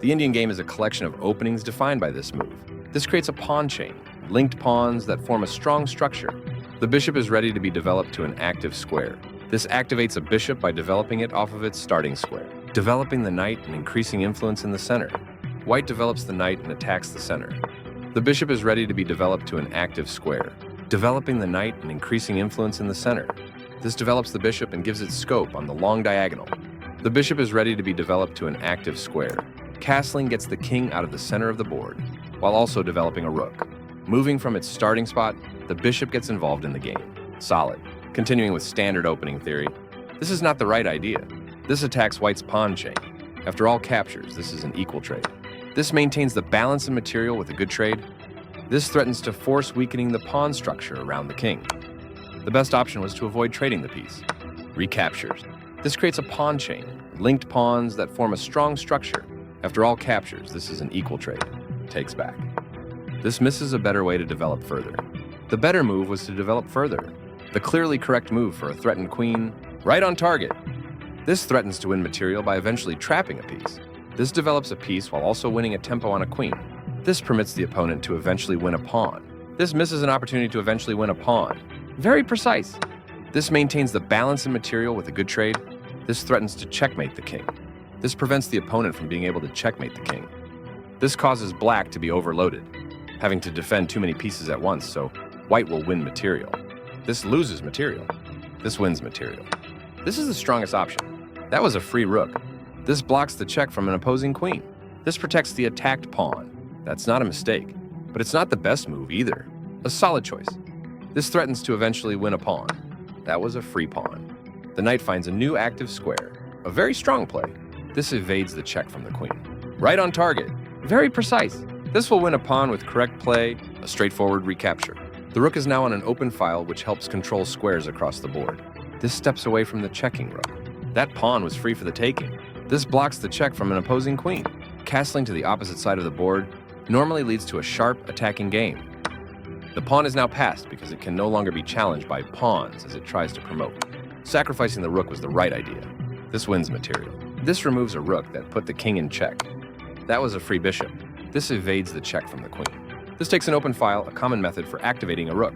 The Indian game is a collection of openings defined by this move. This creates a pawn chain, linked pawns that form a strong structure. The bishop is ready to be developed to an active square. This activates a bishop by developing it off of its starting square, developing the knight and increasing influence in the center. White develops the knight and attacks the center. The bishop is ready to be developed to an active square, developing the knight and increasing influence in the center. This develops the bishop and gives it scope on the long diagonal. The bishop is ready to be developed to an active square. Castling gets the king out of the center of the board, while also developing a rook. Moving from its starting spot, the bishop gets involved in the game. Solid. Continuing with standard opening theory, this is not the right idea. This attacks white's pawn chain. After all captures, this is an equal trade. This maintains the balance of material with a good trade. This threatens to force weakening the pawn structure around the king. The best option was to avoid trading the piece. Recaptures. This creates a pawn chain, linked pawns that form a strong structure. After all captures, this is an equal trade. Takes back. This misses a better way to develop further. The better move was to develop further. The clearly correct move for a threatened queen, right on target. This threatens to win material by eventually trapping a piece. This develops a piece while also winning a tempo on a queen. This permits the opponent to eventually win a pawn. This misses an opportunity to eventually win a pawn. Very precise. This maintains the balance in material with a good trade. This threatens to checkmate the king. This prevents the opponent from being able to checkmate the king. This causes black to be overloaded, having to defend too many pieces at once, so white will win material. This loses material. This wins material. This is the strongest option. That was a free rook. This blocks the check from an opposing queen. This protects the attacked pawn. That's not a mistake, but it's not the best move either. A solid choice. This threatens to eventually win a pawn. That was a free pawn. The knight finds a new active square. A very strong play. This evades the check from the queen. Right on target. Very precise. This will win a pawn with correct play, a straightforward recapture. The rook is now on an open file which helps control squares across the board. This steps away from the checking rook. That pawn was free for the taking. This blocks the check from an opposing queen. Castling to the opposite side of the board normally leads to a sharp attacking game. The pawn is now passed because it can no longer be challenged by pawns as it tries to promote. Sacrificing the rook was the right idea. This wins material. This removes a rook that put the king in check. That was a free bishop. This evades the check from the queen. This takes an open file, a common method for activating a rook.